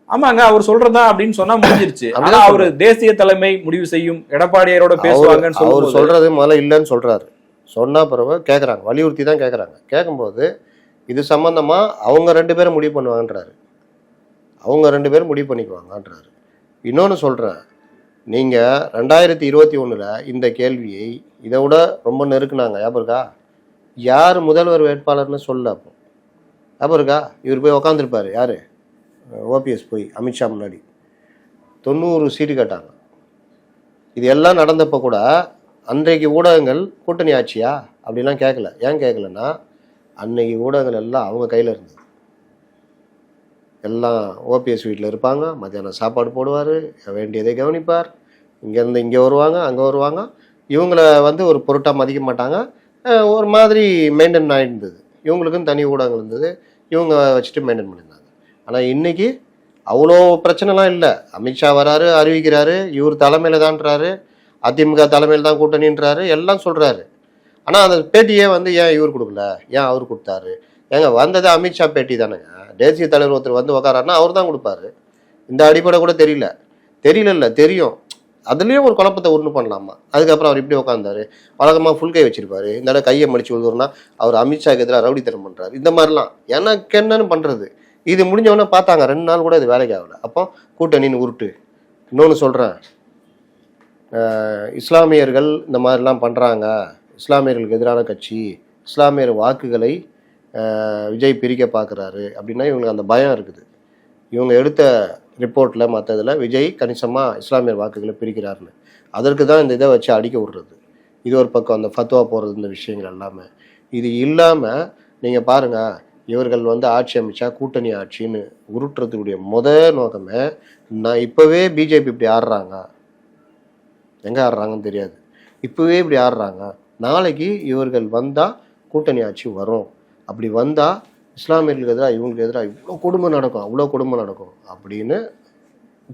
ஆமாங்க அவர் சொல்றதா அப்படின்னு சொன்னா முடிஞ்சிருச்சு. ஆனா அவரு தேசிய தலைமை முடிவு செய்யும், எடப்பாடியாரோட பேசுவாங்கன்னு அவர் சொல்றது முதல்ல இல்லைன்னு சொல்றாரு. சொன்னா பிறகு கேட்கறாங்க, வலியுறுத்தி தான் கேட்கறாங்க. கேட்கும்போது இது சம்பந்தமா அவங்க 2 பேரும் முடிவு பண்ணுவாங்கன்றாரு. அவங்க 2 பேரும் முடிவு பண்ணிக்குவாங்கன்றாரு. இன்னொன்று சொல்றேன், நீங்க 2021 இந்த கேள்வியை இதை விட ரொம்ப நெருக்குனாங்க. ஞாபகம் இருக்கா? யார் முதல்வர் வேட்பாளர்னு சொல்ல. அப்போ ஞாபகம் இருக்கா? இவர் போய் உக்காந்துருப்பாரு, யாரு, ஓபிஎஸ் போய் அமித்ஷா முன்னாடி 90 சீட்டு கேட்டாங்க. இது எல்லாம் நடந்தப்போ கூட அன்றைக்கு ஊடகங்கள் கூட்டணி ஆட்சியா அப்படிலாம் கேட்கல. ஏன் கேட்கலன்னா அன்னைக்கு ஊடகங்கள் எல்லாம் அவங்க கையில் இருந்தது. எல்லாம் ஓபிஎஸ் வீட்டில் இருப்பாங்க, மத்தியானம் சாப்பாடு போடுவார், வேண்டியதை கவனிப்பார், இங்கேருந்து இங்கே வருவாங்க, அங்கே வருவாங்க. இவங்கள ஒரு பொருட்டாக மதிக்க மாட்டாங்க. ஒரு மாதிரி மெயின்டைன் ஆகிருந்தது. இவங்களுக்கும் தனி ஊடகங்கள் இருந்தது, இவங்க வச்சுட்டு மெயின்டைன் பண்ணியிருந்தாங்க. ஆனால் இன்னைக்கு அவ்வளோ பிரச்சனைலாம் இல்லை. அமித்ஷா வராரு, அறிவிக்கிறாரு, இவர் தலைமையில் தான்றாரு, அதிமுக தலைமையில் தான் கூட்டணின்றாரு, எல்லாம் சொல்கிறாரு. ஆனால் அந்த பேட்டியே ஏன் இவர் கொடுக்கல, ஏன் அவர் கொடுத்தாரு? ஏங்க வந்தது அமித்ஷா பேட்டி தானேங்க. தேசிய தலைவர் ஒருத்தர் உக்காராருன்னா அவர் தான் கொடுப்பாரு. இந்த அடிப்படை கூட தெரியல தெரியும். அதுலேயும் ஒரு குழப்பத்தை ஒன்று பண்ணலாமா? அதுக்கப்புறம் அவர் இப்படி உட்காந்தாரு, வழக்கமாக ஃபுல் கை வச்சிருப்பாரு, இந்த இடம் கையை மடிச்சு விழுதுனா அவர் அமித்ஷாக்கு எதிராக ரவுடித்தனம் பண்ணுறாரு. இந்த மாதிரிலாம் எனக்கு என்னன்னு பண்ணுறது? இது முடிஞ்சவொடனே பார்த்தாங்க, 2 நாள் கூட இது வேலைக்கு ஆகலை. அப்போ கூட்டணின்னு உருட்டு. இன்னொன்று சொல்கிறேன், இஸ்லாமியர்கள் இந்த மாதிரிலாம் பண்ணுறாங்க, இஸ்லாமியர்களுக்கு எதிரான கட்சி, இஸ்லாமியர் வாக்குகளை விஜய் பிரிக்க பார்க்குறாரு அப்படின்னா இவங்களுக்கு அந்த பயம் இருக்குது. இவங்க எடுத்த ரிப்போர்ட்டில் மற்றதில் விஜய் கணிசமாக இஸ்லாமியர் வாக்குகளை பிரிக்கிறாருன்னு, அதற்கு தான் இந்த இதை வச்சு அடிக்க விடுறது. இது ஒரு பக்கம் அந்த ஃபத்வா போகிறது, இந்த விஷயங்கள் எல்லாமே. இது இல்லாமல் நீங்கள் பாருங்கள், இவர்கள் ஆட்சி அமைச்சா கூட்டணி ஆட்சின்னு உருட்டுறதுடைய நோக்கமே, நான் இப்போவே பிஜேபி இப்படி ஆடுறாங்க, எங்கே ஆடுறாங்கன்னு தெரியாது, இப்போவே இப்படி ஆடுறாங்க, நாளைக்கு இவர்கள் வந்தால் கூட்டணி ஆட்சி வரும், அப்படி வந்தால் இஸ்லாமியர்களுக்கு எதிராக இவங்களுக்கு எதிராக இவ்வளோ கொடுமை நடக்கும், அவ்வளோ கொடுமை நடக்கும் அப்படின்னு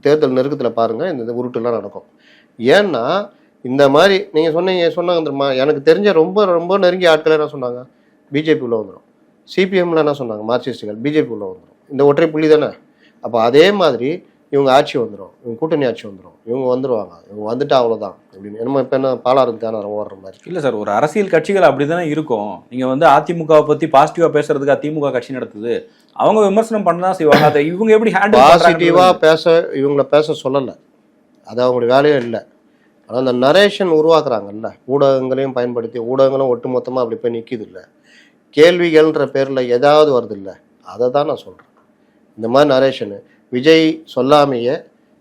தேர்தல் நெருக்கத்தில் பாருங்கள் இந்த உருட்டுலாம் நடக்கும். ஏன்னா இந்த மாதிரி நீங்கள் சொன்னாங்க தெரியுமா, எனக்கு தெரிஞ்ச ரொம்ப ரொம்ப நெருங்கிய ஆட்கள் என்ன சொன்னாங்க, பிஜேபி உள்ள வந்துடும், சிபிஎம்ல என்ன சொன்னாங்க, மார்க்சிஸ்டுகள் பிஜேபி உள்ள வந்துடும். இந்த ஒற்றை புள்ளி தானே. அப்போ அதே மாதிரி இவங்க ஆட்சி வந்துடும், இவங்க கூட்டணி ஆட்சி வந்துடும், இவங்க வந்துடுவாங்க, இவங்க வந்துட்டு அவ்வளோதான் அப்படின்னு. நம்ம இப்போ என்ன பாலாருக்கு தானே ஓடுற மாதிரி. இல்லை சார், ஒரு அரசியல் கட்சிகள் அப்படி தானே இருக்கும். நீங்கள் அதிமுகவை பற்றி பாசிட்டிவாக பேசுறதுக்கு அதிமுக கட்சி நடத்துது, அவங்க விமர்சனம் பண்ண தான் செய்வாங்க. அதை இவங்க எப்படி ஹேண்டில் பாசிட்டிவாக இவங்கள பேச சொல்லலை, அது அவங்களுடைய வேலையே இல்லை. ஆனால் அந்த நரேஷன் உருவாக்குறாங்கல்ல, ஊடகங்களையும் பயன்படுத்தி, ஊடகங்களும் ஒட்டுமொத்தமாக அப்படி போய் நிற்கிது இல்லை, கேள்விகள்ன்ற பேரில் ஏதாவது வருது இல்லை, அதை தான் நான் சொல்கிறேன். இந்த மாதிரி நரேஷனு விஜய் சொல்லாமையே,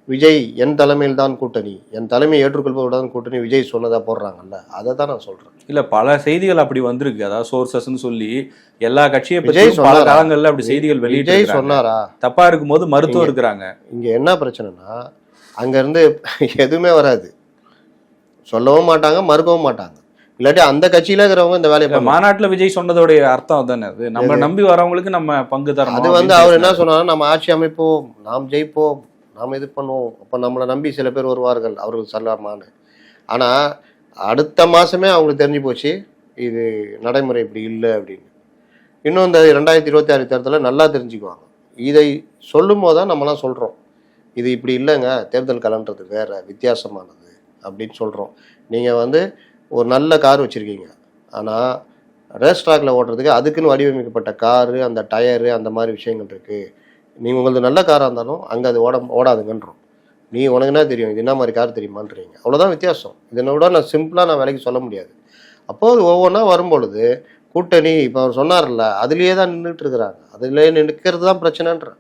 விஜய் என் தலைமையில் தான் கூட்டணி, என் தலைமையை ஏற்றுக்கொள்பவருடன் கூட்டணி விஜய் சொன்னதா போடுறாங்கல்ல, அதை தான் நான் சொல்றேன். இல்ல பல செய்திகள் அப்படி வந்திருக்கு, அதாவது சோர்சஸ்ன்னு சொல்லி எல்லா கட்சியை பற்றி பல காலங்கள்ல அப்படி செய்திகள் வெளியிட்டு சொன்னாரா, தப்பா இருக்கும்போது மருத்துவம் இருக்கிறாங்க. இங்க என்ன பிரச்சனைனா, அங்க இருந்து எதுவுமே வராது, சொல்லவும் மாட்டாங்க, மறுக்கவும் மாட்டாங்க. இல்லாட்டி அந்த கட்சியில இருக்கிறவங்க இந்த வேலையை மாநாட்டுல விஜய் சொன்னதோடைய அர்த்தம் தானே அது, நம்ம நம்பி வரவங்களுக்கு நம்ம பங்கு தரணும். அது அவர் என்ன சொன்னாரு, நம்ம ஆட்சி அமைப்போம், நாம் ஜெயிப்போம், நாம் இது பண்ணுவோம், அப்போ நம்மளை நம்பி சில பேர் வருவார்கள், அவர்கள் சொல்லலாமான்னு. ஆனால் அடுத்த மாதமே அவங்களுக்கு தெரிஞ்சு போச்சு இது நடைமுறை இப்படி இல்லை அப்படின்னு. இன்னும் இந்த 2026 தேர்தலில் நல்லா தெரிஞ்சுக்குவாங்க. இதை சொல்லும் போது தான் நம்மலாம் சொல்கிறோம், இது இப்படி இல்லைங்க, தேர்தல் கலன்றது வேறு வித்தியாசமானது அப்படின்னு சொல்கிறோம். நீங்கள் ஒரு நல்ல கார் வச்சுருக்கீங்க, ஆனால் ரேஸ் ட்ராக்கில் ஓட்டுறதுக்கு அதுக்குன்னு வடிவமைக்கப்பட்ட காரு, அந்த டயரு, அந்த மாதிரி விஷயங்கள் இருக்குது. நீங்கள் உங்களுக்கு நல்ல காராக இருந்தாலும் அங்கே அது ஓடாதுங்கன்றோம். நீ உனக்கு என்ன தெரியும், இது என்ன மாதிரி கார் தெரியுமான்றீங்க, அவ்வளோதான் வித்தியாசம். இதனை விட நான் சிம்பிளாக விலைக்கு சொல்ல முடியாது. அப்போது ஒவ்வொன்றா வரும்பொழுது கூட்டணி இப்போ அவர் சொன்னார்ல, அதுலேயே தான் நின்றுட்டு இருக்கிறாங்க, அதுலேயே நிற்கிறது தான் பிரச்சனைன்ற.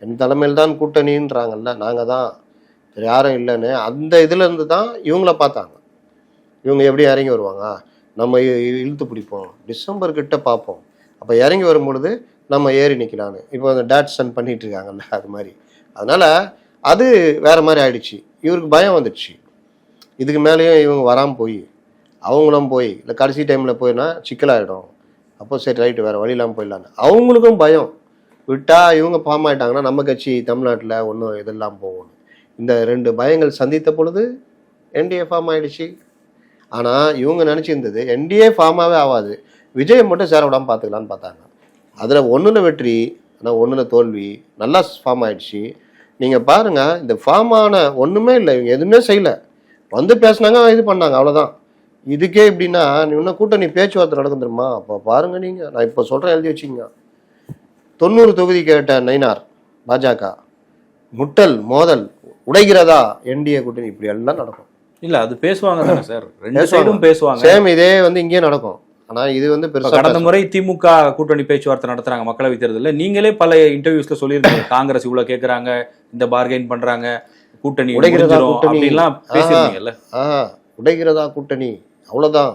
என் தலைமையில் தான் கூட்டணின்றாங்கல்ல, நாங்கள் தான், யாரும் இல்லைன்னு. அந்த இதுலேருந்து தான் இவங்கள பார்த்தாங்க. இவங்க எப்படி இறங்கி வருவாங்க, நம்ம இழுத்து பிடிப்போம், டிசம்பர் கிட்ட பார்ப்போம், அப்போ இறங்கி வரும்பொழுது நம்ம ஏறி நிற்கலான்னு இப்போ அந்த டாட்சன் பண்ணிட்டு இருக்காங்கல்ல, அது மாதிரி. அதனால் அது வேறு மாதிரி ஆயிடுச்சு. இவருக்கு பயம் வந்துடுச்சு, இதுக்கு மேலேயும் இவங்க வராமல் போய் அவங்களும் போய் இல்லை கடைசி டைமில் போயினா சிக்கலாகிடும், அப்போ சரி ரைட்டு வேறு வழி இல்லாமல் போயிடலான்னு அவங்களுக்கும் பயம். விட்டால் இவங்க ஃபார்ம் ஆகிட்டாங்கன்னா நம்ம கட்சி தமிழ்நாட்டில் ஒன்றும் இதெல்லாம் போகணும். இந்த 2 பயங்கள் சந்தித்த பொழுது என்டிஏ ஃபார்ம் ஆயிடுச்சு. ஆனால் இவங்க நினச்சிருந்தது என்டிஏ ஃபார்மாகவே ஆகாது, விஜயை மட்டும் சேர விடாமல் பார்த்துக்கலான்னு பார்த்தாங்க. அதில் ஒன்றில் வெற்றி, ஆனால் ஒன்றில் தோல்வி. நல்லா ஃபார்ம் ஆயிடுச்சு. நீங்கள் பாருங்கள், இந்த ஃபார்ம் ஆன ஒன்றுமே இல்லை, இவங்க எதுவுமே செய்யலை. வந்து பேசினாங்க, இது பண்ணாங்க, அவ்வளோதான். இதுக்கே இப்படின்னா இன்னும் கூட்டணி பேச்சுவார்த்தை நடக்கும் தெரியுமா? அப்போ பாருங்க, நீங்கள் நான் இப்போ சொல்கிறேன், எழுதி வச்சுங்க. 90 தொகுதி கேட்ட நயினார் பாஜக, முட்டல் மோதல் உடைகிறதா என்டிஏ கூட்டணி, இப்படி எல்லாம் நடக்கும். இல்ல அது பேசுவாங்க தானே சார், ரெண்டு சைடும் பேசுவாங்க. சேம் இதே வந்து இங்கே நடக்கும். ஆனா இது வந்து பெருசா கடந்த முறை திமுக கூட்டணி பேச்சுவார்த்தை நடத்துறாங்க மக்களவை தேர்தலில், நீங்களே பல இன்டர்வியூஸ்ல சொல்லியிருக்கீங்க காங்கிரஸ் இவ்வளவு கேட்கறாங்க, இந்த பார்கெயின் பண்றாங்க, கூட்டணி உடைகிறதா கூட்டணி அப்படின்லாம் பேசியிருந்தீங்கல்ல. உடைகிறதா கூட்டணி, அவ்வளவுதான்.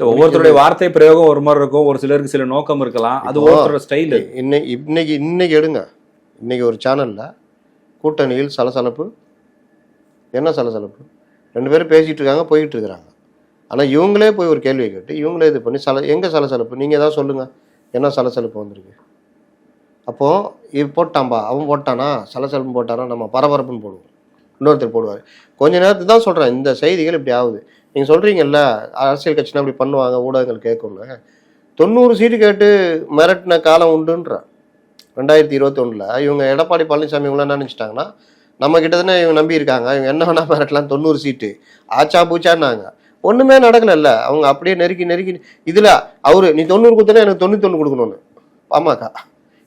ஒவ்வொருத்தருடைய வார்த்தை பிரயோகம் ஒரு மாதிரி இருக்கும், ஒரு சிலருக்கு சில நோக்கம் இருக்கலாம், அது ஒவ்வொருத்தரோட ஸ்டைல். இன்னைக்கு எடுங்க, இன்னைக்கு ஒரு சேனல்ல கூட்டணியில் சலசலப்பு. என்ன சலசலப்பு? 2 பேரும் பேசிட்டு இருக்காங்க, போயிட்டு இருக்கிறாங்க. ஆனால் இவங்களே போய் ஒரு கேள்வியை கேட்டு இவங்களே இது பண்ணி எங்கே சலசலப்பு, நீங்கள் ஏதாவது சொல்லுங்கள், என்ன சலசலப்பு வந்திருக்கு? அப்போது இது போட்டான்பா, அவன் போட்டானா, சலசலப்பு போட்டானா, நம்ம பரபரப்புன்னு போடுவோம், இன்னொருத்தர் போடுவார். கொஞ்ச நேரத்துக்கு தான் சொல்கிறேன், இந்த செய்திகள் இப்படி ஆகுது. நீங்கள் சொல்கிறீங்கல்ல அரசியல் கட்சினா இப்படி பண்ணுவாங்க, ஊடகங்கள் கேட்குங்க. 90 சீட்டு கேட்டு மிரட்டின காலம் உண்டுன்ற 2021 இவங்க எடப்பாடி பழனிசாமி இவங்களாம் என்ன நினச்சிட்டாங்கன்னா, நம்ம கிட்டத்தட்ட இவங்க நம்பி இருக்காங்க, இவங்க என்ன வேணா மிரட்டலாம், 90 சீட்டு ஆச்சா பூச்சான்னாங்க. ஒன்றுமே நடக்கலைல்ல. அவங்க அப்படியே நெருக்கி இதில் அவரு நீ 90 கொடுத்தனா எனக்கு 91 கொடுக்கணும்னு பாமக.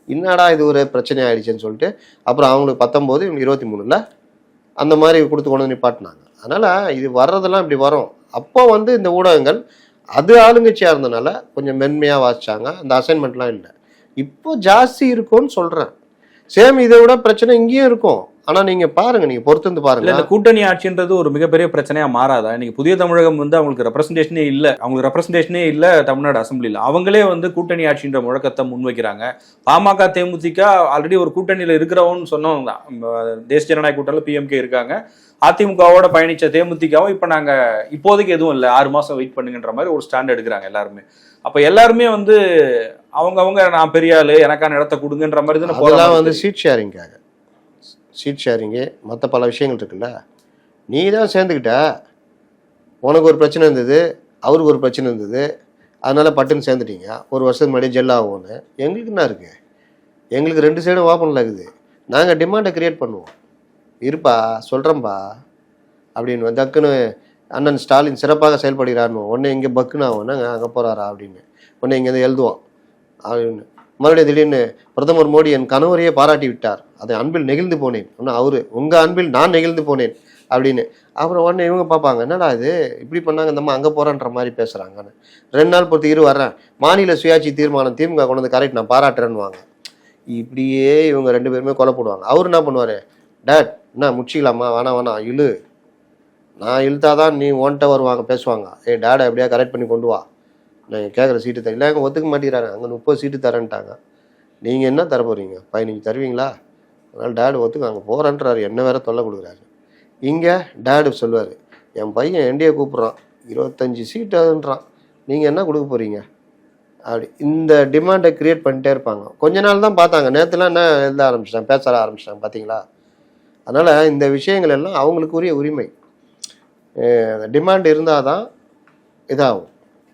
என்னடா இது ஒரு பிரச்சனை ஆயிடுச்சுன்னு சொல்லிட்டு அப்புறம் அவங்களுக்கு 19 இவங்க 23 அந்த மாதிரி கொடுத்து கொண்டு நிப்பாட்டினாங்க. அதனால் இது வர்றதெல்லாம் இப்படி வரும். அப்போ வந்து இந்த ஊடகங்கள் அது ஆளுங்கட்சியாக இருந்தனால கொஞ்சம் மென்மையாக வாசிச்சாங்க, அந்த அசைன்மெண்ட்லாம் இல்லை. இப்போ ஜாஸ்தி இருக்கும்னு சொல்கிறேன். சேம் இதை விட பிரச்சனை இங்கேயும் இருக்கும். ஆனால் நீங்கள் பாருங்க, நீங்கள் பொறுத்து வந்து பாருங்க. இந்த கூட்டணி ஆட்சின்றது ஒரு மிகப்பெரிய பிரச்சனையாக மாறாதா? இன்னைக்கு புதிய தமிழகம் வந்து அவங்களுக்கு ரெப்ரஸன்டேஷனே இல்லை தமிழ்நாடு அசம்பிளியில். அவங்களே வந்து கூட்டணி ஆட்சின்ற முழக்கத்தை முன்வைக்கிறாங்க. பாமக தேமுதிக ஆல்ரெடி ஒரு கூட்டணியில் இருக்கிறவன்னு சொன்னவங்க தான். தேசிய ஜனநாயக கூட்டணியில் பிஎம்கே இருக்காங்க. அதிமுகவோட பயணிச்ச தேமுதிகவும் இப்போ நாங்கள் இப்போதைக்கு எதுவும் இல்லை, 6 மாதம் வெயிட் பண்ணுங்கன்ற மாதிரி ஒரு ஸ்டாண்ட் எடுக்கிறாங்க எல்லாருமே. அப்போ எல்லாருமே வந்து அவங்க நான் பெரிய ஆளு, எனக்கான இடத்த கொடுங்கன்ற மாதிரி தானே போகலாம். வந்து சீட் ஷேரிங்கு மற்ற பல விஷயங்கள் இருக்குல்ல. நீ தான் சேர்ந்துக்கிட்ட, உனக்கு ஒரு பிரச்சனை இருந்தது, அவருக்கு ஒரு பிரச்சனை இருந்தது, அதனால பட்டுன்னு சேர்ந்துட்டீங்க. ஒரு வருஷத்துக்கு முன்னாடி ஜெல் ஆகும்னு. எங்களுக்கு என்ன இருக்குது? எங்களுக்கு 2 சைடும் ஓப்பனில் இருக்குது. நாங்கள் டிமாண்டை கிரியேட் பண்ணுவோம். இருப்பா சொல்கிறேன்ப்பா அப்படின்னு டக்குன்னு அண்ணன் ஸ்டாலின் சிறப்பாக செயல்படுகிறான்னு ஒன்று இங்கே பக்குன்னு ஆகும், அங்கே போகிறாரா அப்படின்னு ஒன்று இங்கேருந்து எழுதுவான் அப்படின்னு. மறுபடியும் திடீர்னு பிரதமர் மோடி என் கணவரையே பாராட்டி விட்டார், அதை அன்பில் நெகிழ்ந்து போனேன். ஒன்று அவரு உங்கள் அன்பில் நான் நெகிழ்ந்து போனேன் அப்படின்னு. அப்புறம் உடனே இவங்க பார்ப்பாங்க, என்னடா இது இப்படி பண்ணாங்க, இந்த அங்கே போகிறான்ற மாதிரி பேசுகிறாங்கன்னு. 2 நாள் பொறுத்து வர்றேன், மாநில சுயாட்சி தீர்மானம் திமுக கொண்டு வந்து கரெக்ட் நான் பாராட்டுறேன்னு வாங்க. இப்படியே இவங்க 2 பேருமே கொலை போடுவாங்க. அவர் என்ன பண்ணுவார், டேட் என்ன முடிச்சிக்கலாமா, வேணாம் இழு, நான் இழுத்தாதான் நீ ஓன்ட்ட வருவாங்க பேசுவாங்க. டேடை எப்படியா கரெக்ட் பண்ணி கொண்டு வா, நான் கேட்குற சீட்டு தரேன். இல்லை அங்கே ஒத்துக்க மாட்டேங்கிறாங்க, அங்கே 30 சீட்டு தரேன்ட்டாங்க. நீங்கள் என்ன தர போகிறீங்க, 15 தருவீங்களா? அதனால் டேடு ஒத்துக்க அங்கே போகிறேன்றாரு, என்ன வேற தொல்லை கொடுக்குறாரு. இங்கே டேடு சொல்லுவார், என் பையன் என்டிஏ கூப்பிட்றான், 25 சீட்டுன்றான், நீங்கள் என்ன கொடுக்க போகிறீங்க அப்படி. இந்த டிமாண்டை கிரியேட் பண்ணிட்டே இருப்பாங்க. கொஞ்ச நாள் தான் பார்த்தாங்க, நேற்றுலாம் என்ன எழுத ஆரம்பிச்சிட்டாங்க, பேச ஆரம்பிச்சிட்டாங்க, பார்த்தீங்களா? அதனால் இந்த விஷயங்கள் எல்லாம் அவங்களுக்குரிய உரிமை. டிமாண்ட் இருந்தால் தான் இதாகும்.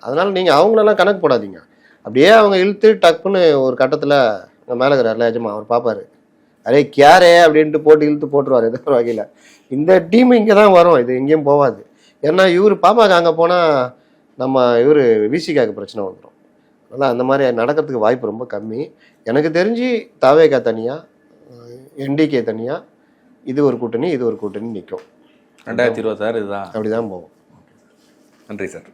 அதனால் நீங்கள் அவங்களெல்லாம் கணக்கு போடாதீங்க. அப்படியே அவங்க இழுத்து டக்குன்னு ஒரு கட்டத்தில் மேலே இருக்கிறார்ல எஜமா, அவர் பார்ப்பார், அரே கேரே அப்படின்ட்டு போட்டு இழுத்து போட்டுருவார் ஏதோ ஒரு வகையில். இந்த டீம் இங்கே தான் வரும், இது எங்கேயும் போகாது. ஏன்னா இவர் பாப்பாக்கு அங்கே போனால் நம்ம இவர் விசிகாக்கு பிரச்சனை வந்துடும். அதனால் அந்த மாதிரி நடக்கிறதுக்கு வாய்ப்பு ரொம்ப கம்மி. எனக்கு தெரிஞ்சு தவேகா தனியாக, என்டிகே தனியாக, இது ஒரு கூட்டணி நிற்கும். 2026 இதுதான், அப்படிதான் போகும். நன்றி சார்.